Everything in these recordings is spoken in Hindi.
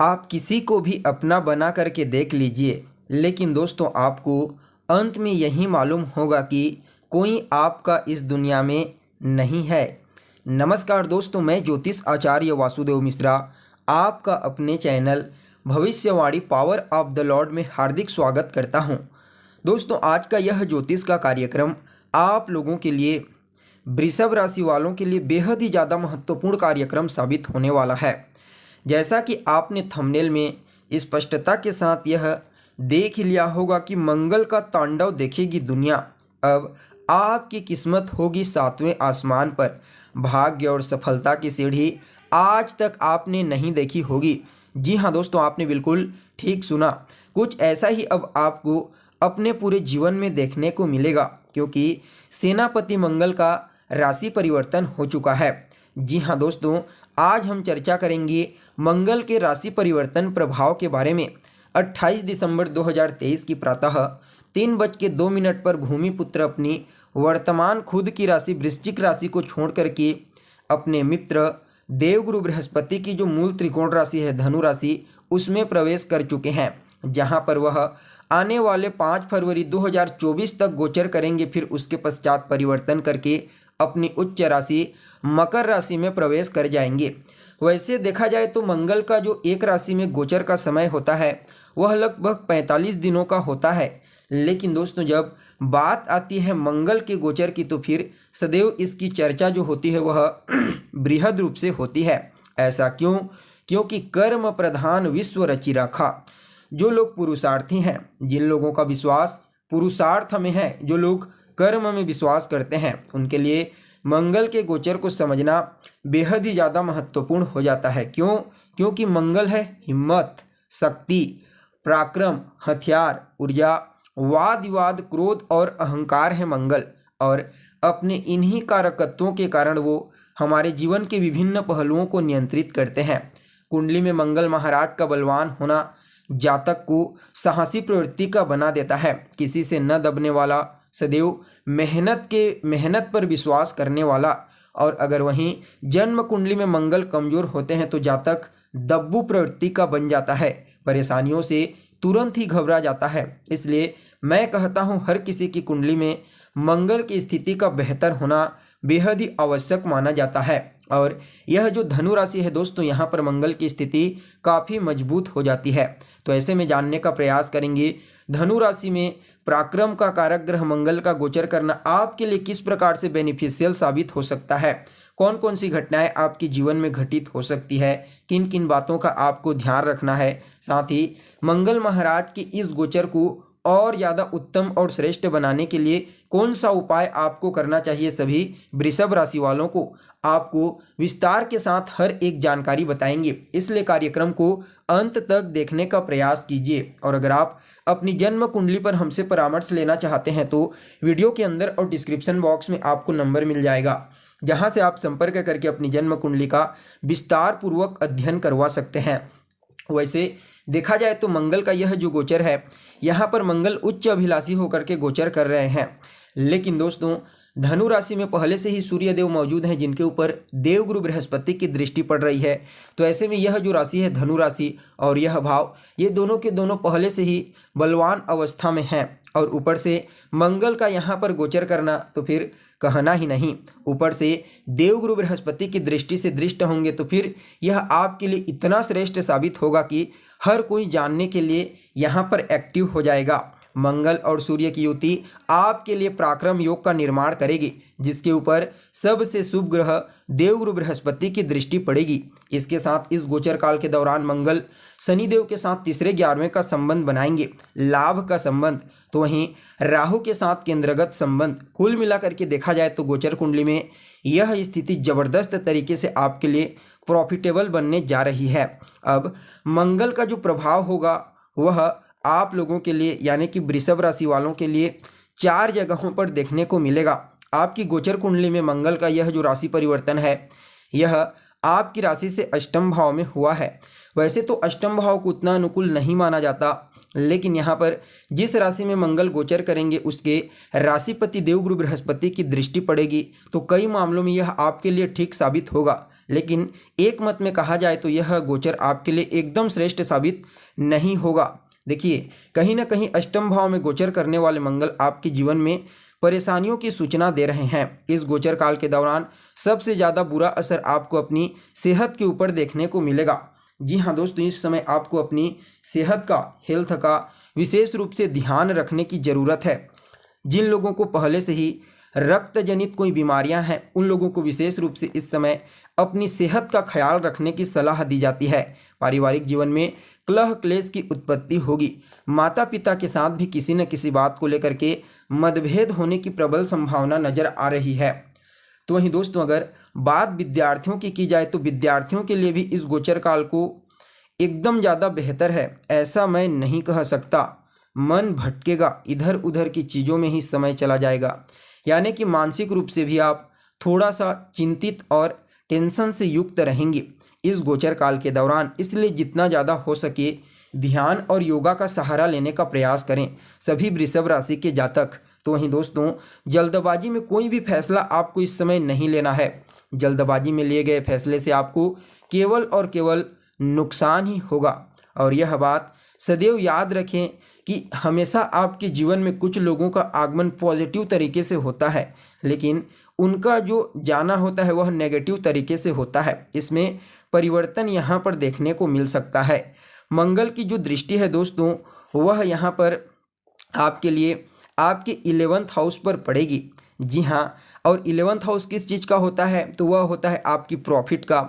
आप किसी को भी अपना बना करके देख लीजिए, लेकिन दोस्तों आपको अंत में यही मालूम होगा कि कोई आपका इस दुनिया में नहीं है। नमस्कार दोस्तों, मैं ज्योतिष आचार्य वासुदेव मिश्रा आपका अपने चैनल भविष्यवाणी पावर ऑफ द लॉर्ड में हार्दिक स्वागत करता हूं। दोस्तों आज का यह ज्योतिष का कार्यक्रम आप लोगों के लिए, वृषभ राशि वालों के लिए बेहद ही ज़्यादा महत्वपूर्ण कार्यक्रम साबित होने वाला है। जैसा कि आपने थंबनेल में स्पष्टता के साथ यह देख लिया होगा कि मंगल का तांडव देखेगी दुनिया। अब आपकी किस्मत होगी 7वें आसमान पर। भाग्य और सफलता की सीढ़ी आज तक आपने नहीं देखी होगी। जी हाँ दोस्तों, आपने बिल्कुल ठीक सुना। कुछ ऐसा ही अब आपको अपने पूरे जीवन में देखने को मिलेगा, क्योंकि सेनापति मंगल का राशि परिवर्तन हो चुका है। जी हाँ दोस्तों, आज हम चर्चा करेंगे मंगल के राशि परिवर्तन प्रभाव के बारे में। 28 दिसंबर 2023 की प्रातः 3:02 पर भूमिपुत्र अपनी वर्तमान खुद की राशि वृश्चिक राशि को छोड़ करके अपने मित्र देवगुरु बृहस्पति की जो मूल त्रिकोण राशि है धनु राशि, उसमें प्रवेश कर चुके हैं, जहां पर वह आने वाले 5 फरवरी 2024 तक गोचर करेंगे। फिर उसके पश्चात परिवर्तन करके अपनी उच्च राशि मकर राशि में प्रवेश कर जाएंगे। वैसे देखा जाए तो मंगल का जो एक राशि में गोचर का समय होता है वह लगभग 45 दिनों का होता है, लेकिन दोस्तों जब बात आती है मंगल के गोचर की तो फिर सदैव इसकी चर्चा जो होती है वह बृहद रूप से होती है। ऐसा क्यों? क्योंकि कर्म प्रधान विश्व रचि रखा। जो लोग पुरुषार्थी हैं, जिन लोगों का विश्वास पुरुषार्थ में है, जो लोग कर्म में विश्वास करते हैं, उनके लिए मंगल के गोचर को समझना बेहद ही ज़्यादा महत्वपूर्ण हो जाता है। क्यों? क्योंकि मंगल है हिम्मत, शक्ति, पराक्रम, हथियार, ऊर्जा, वाद विवाद, क्रोध और अहंकार है मंगल। और अपने इन्हीं कारकत्वों के कारण वो हमारे जीवन के विभिन्न पहलुओं को नियंत्रित करते हैं। कुंडली में मंगल महाराज का बलवान होना जातक को साहसी प्रवृत्ति का बना देता है, किसी से न दबने वाला, सदैव मेहनत पर विश्वास करने वाला। और अगर वहीं जन्म कुंडली में मंगल कमजोर होते हैं तो जातक दब्बू प्रवृत्ति का बन जाता है, परेशानियों से तुरंत ही घबरा जाता है। इसलिए मैं कहता हूं हर किसी की कुंडली में मंगल की स्थिति का बेहतर होना बेहद ही आवश्यक माना जाता है। और यह जो धनु राशि है दोस्तों, यहाँ पर मंगल की स्थिति काफ़ी मजबूत हो जाती है। तो ऐसे में जानने का प्रयास करेंगे धनु राशि में पराक्रम का कारक ग्रह मंगल का गोचर करना आपके लिए किस प्रकार से बेनिफिशियल साबित हो सकता है, कौन कौन सी घटनाएं आपके जीवन में घटित हो सकती है, किन किन बातों का आपको ध्यान रखना है। साथ ही मंगल महाराज के इस गोचर को और ज़्यादा उत्तम और श्रेष्ठ बनाने के लिए कौन सा उपाय आपको करना चाहिए, सभी वृषभ राशि वालों को आपको विस्तार के साथ हर एक जानकारी बताएंगे। इसलिए कार्यक्रम को अंत तक देखने का प्रयास कीजिए। और अगर आप अपनी जन्म कुंडली पर हमसे परामर्श लेना चाहते हैं तो वीडियो के अंदर और डिस्क्रिप्शन बॉक्स में आपको नंबर मिल जाएगा, जहां से आप संपर्क करके अपनी जन्म कुंडली का विस्तार पूर्वक अध्ययन करवा सकते हैं। वैसे देखा जाए तो मंगल का यह जो गोचर है, यहाँ पर मंगल उच्च अभिलाषी होकर के गोचर कर रहे हैं, लेकिन दोस्तों धनु राशि में पहले से ही सूर्य देव मौजूद हैं, जिनके ऊपर देवगुरु बृहस्पति की दृष्टि पड़ रही है। तो ऐसे में यह जो राशि है धनु राशि और यह भाव, ये दोनों के दोनों पहले से ही बलवान अवस्था में हैं। और ऊपर से मंगल का यहाँ पर गोचर करना तो फिर कहना ही नहीं, ऊपर से देवगुरु बृहस्पति की दृष्टि से दृष्ट होंगे तो फिर यह आपके लिए इतना श्रेष्ठ साबित होगा कि हर कोई जानने के लिए यहाँ पर एक्टिव हो जाएगा। मंगल और सूर्य की युति आपके लिए पराक्रम योग का निर्माण करेगी, जिसके ऊपर सबसे शुभ ग्रह देवगुरु बृहस्पति की दृष्टि पड़ेगी। इसके साथ इस गोचर काल के दौरान मंगल शनिदेव के साथ तीसरे 11वें का संबंध बनाएंगे, लाभ का संबंध। तो वहीं राहु के साथ केंद्रगत संबंध। कुल मिलाकर के देखा जाए तो गोचर कुंडली में यह स्थिति जबरदस्त तरीके से आपके लिए प्रॉफिटेबल बनने जा रही है। अब मंगल का जो प्रभाव होगा वह आप लोगों के लिए यानी कि वृषभ राशि वालों के लिए 4 जगहों पर देखने को मिलेगा। आपकी गोचर कुंडली में मंगल का यह जो राशि परिवर्तन है, यह आपकी राशि से अष्टम भाव में हुआ है। वैसे तो अष्टम भाव को उतना अनुकूल नहीं माना जाता, लेकिन यहाँ पर जिस राशि में मंगल गोचर करेंगे उसके राशिपति देवगुरु बृहस्पति की दृष्टि पड़ेगी, तो कई मामलों में यह आपके लिए ठीक साबित होगा। लेकिन एक मत में कहा जाए तो यह गोचर आपके लिए एकदम श्रेष्ठ साबित नहीं होगा। देखिए, कहीं ना कहीं अष्टम भाव में गोचर करने वाले मंगल आपके जीवन में परेशानियों की सूचना दे रहे हैं। इस गोचर काल के दौरान सबसे ज़्यादा बुरा असर आपको अपनी सेहत के ऊपर देखने को मिलेगा। जी हाँ दोस्तों, इस समय आपको अपनी सेहत का, हेल्थ का विशेष रूप से ध्यान रखने की ज़रूरत है। जिन लोगों को पहले से ही रक्त जनित कोई बीमारियां हैं, उन लोगों को विशेष रूप से इस समय अपनी सेहत का ख्याल रखने की सलाह दी जाती है। पारिवारिक जीवन में कलह क्लेश की उत्पत्ति होगी। माता पिता के साथ भी किसी न किसी बात को लेकर के मतभेद होने की प्रबल संभावना नजर आ रही है। तो वहीं दोस्तों, अगर बात विद्यार्थियों की जाए तो विद्यार्थियों के लिए भी इस गोचर काल को एकदम ज़्यादा बेहतर है, ऐसा मैं नहीं कह सकता। मन भटकेगा, इधर उधर की चीज़ों में ही समय चला जाएगा, यानी कि मानसिक रूप से भी आप थोड़ा सा चिंतित और टेंशन से युक्त रहेंगे इस गोचर काल के दौरान। इसलिए जितना ज़्यादा हो सके ध्यान और योगा का सहारा लेने का प्रयास करें सभी वृषभ राशि के जातक। तो वहीं दोस्तों, जल्दबाजी में कोई भी फैसला आपको इस समय नहीं लेना है। जल्दबाजी में लिए गए फैसले से आपको केवल और केवल नुकसान ही होगा। और यह बात सदैव याद रखें कि हमेशा आपके जीवन में कुछ लोगों का आगमन पॉजिटिव तरीके से होता है, लेकिन उनका जो जाना होता है वह नेगेटिव तरीके से होता है। इसमें परिवर्तन यहाँ पर देखने को मिल सकता है। मंगल की जो दृष्टि है दोस्तों, वह यहाँ पर आपके लिए आपके 11th हाउस पर पड़ेगी। जी हाँ, और 11th हाउस किस चीज़ का होता है? तो वह होता है आपकी प्रॉफिट का।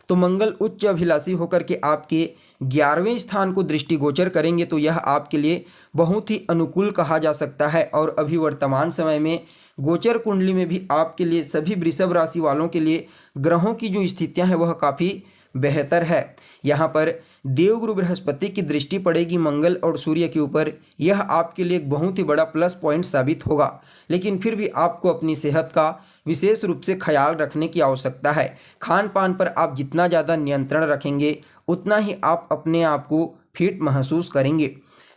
तो मंगल उच्च अभिलाषी होकर के आपके 11वें स्थान को दृष्टिगोचर करेंगे, तो यह आपके लिए बहुत ही अनुकूल कहा जा सकता है। और अभी वर्तमान समय में गोचर कुंडली में भी आपके लिए, सभी वृषभ राशि वालों के लिए ग्रहों की जो स्थितियां हैं वह काफ़ी बेहतर है। यहाँ पर देवगुरु बृहस्पति की दृष्टि पड़ेगी मंगल और सूर्य के ऊपर। यह आपके लिए एक बहुत ही बड़ा प्लस पॉइंट साबित होगा, लेकिन फिर भी आपको अपनी सेहत का विशेष रूप से ख्याल रखने की आवश्यकता है। खान पान पर आप जितना ज़्यादा नियंत्रण रखेंगे उतना ही आप अपने आप को फिट महसूस करेंगे।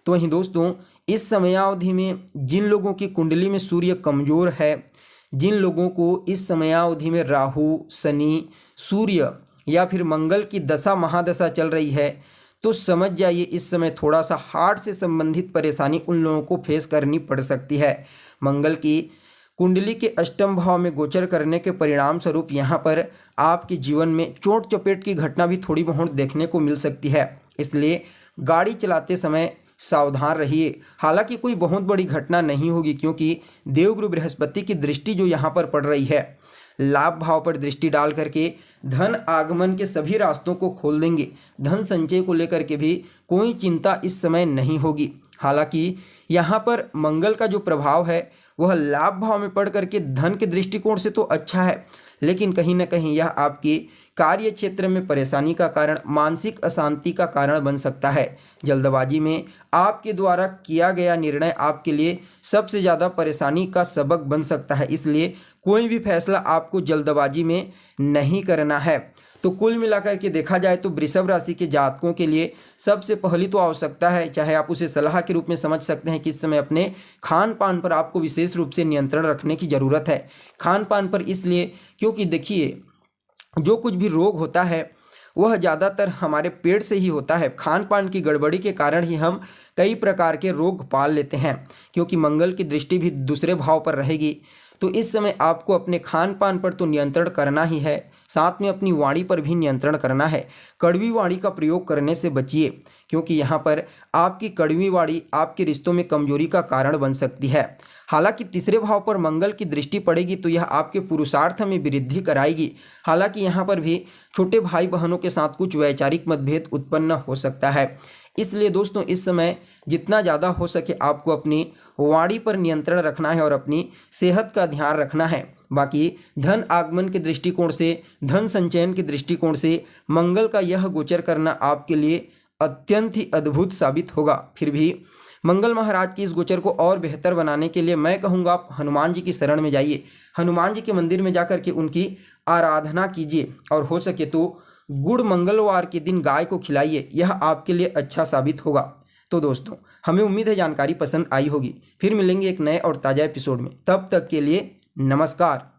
तो वहीं दोस्तों, इस समयावधि में जिन लोगों की कुंडली में सूर्य कमज़ोर है, जिन लोगों को इस समयावधि में राहु, शनि, सूर्य या फिर मंगल की दशा महादशा चल रही है, तो समझ जाइए इस समय थोड़ा सा हार्ट से संबंधित परेशानी उन लोगों को फेस करनी पड़ सकती है। मंगल की कुंडली के अष्टम भाव में गोचर करने के परिणाम स्वरूप यहाँ पर आपके जीवन में चोट चपेट की घटना भी थोड़ी बहुत देखने को मिल सकती है। इसलिए गाड़ी चलाते समय सावधान रहिए। हालांकि कोई बहुत बड़ी घटना नहीं होगी, क्योंकि देवगुरु बृहस्पति की दृष्टि जो यहाँ पर पड़ रही है, लाभ भाव पर दृष्टि डाल करके धन आगमन के सभी रास्तों को खोल देंगे। धन संचय को लेकर के भी कोई चिंता इस समय नहीं होगी। हालांकि यहाँ पर मंगल का जो प्रभाव है वह लाभ भाव में पड़ करके धन के दृष्टिकोण से तो अच्छा है, लेकिन कहीं ना कहीं यह आपकी कार्य क्षेत्र में परेशानी का कारण, मानसिक अशांति का कारण बन सकता है। जल्दबाजी में आपके द्वारा किया गया निर्णय आपके लिए सबसे ज़्यादा परेशानी का सबक बन सकता है। इसलिए कोई भी फैसला आपको जल्दबाजी में नहीं करना है। तो कुल मिलाकर के देखा जाए तो वृषभ राशि के जातकों के लिए सबसे पहली तो आवश्यकता है, चाहे आप उसे सलाह के रूप में समझ सकते हैं कि इस समय अपने खान पान पर आपको विशेष रूप से नियंत्रण रखने की ज़रूरत है। खान पान पर इसलिए क्योंकि देखिए, जो कुछ भी रोग होता है वह ज़्यादातर हमारे पेट से ही होता है। खान पान की गड़बड़ी के कारण ही हम कई प्रकार के रोग पाल लेते हैं, क्योंकि मंगल की दृष्टि भी दूसरे भाव पर रहेगी। तो इस समय आपको अपने खान पान पर तो नियंत्रण करना ही है, साथ में अपनी वाणी पर भी नियंत्रण करना है। कड़वी वाणी का प्रयोग करने से बचिए, क्योंकि यहाँ पर आपकी कड़वी वाणी आपके रिश्तों में कमजोरी का कारण बन सकती है। हालांकि तीसरे भाव पर मंगल की दृष्टि पड़ेगी तो यह आपके पुरुषार्थ में वृद्धि कराएगी। हालांकि यहाँ पर भी छोटे भाई बहनों के साथ कुछ वैचारिक मतभेद उत्पन्न हो सकता है। इसलिए दोस्तों, इस समय जितना ज़्यादा हो सके आपको अपनी वाणी पर नियंत्रण रखना है और अपनी सेहत का ध्यान रखना है। बाकी धन आगमन के दृष्टिकोण से, धन संचयन के दृष्टिकोण से मंगल का यह गोचर करना आपके लिए अत्यंत ही अद्भुत साबित होगा। फिर भी मंगल महाराज की इस गोचर को और बेहतर बनाने के लिए मैं कहूँगा आप हनुमान जी की शरण में जाइए। हनुमान जी के मंदिर में जाकर के उनकी आराधना कीजिए और हो सके तो गुड़ मंगलवार के दिन गाय को खिलाइए, यह आपके लिए अच्छा साबित होगा। तो दोस्तों, हमें उम्मीद है जानकारी पसंद आई होगी। फिर मिलेंगे एक नए और ताज़ा एपिसोड में, तब तक के लिए नमस्कार।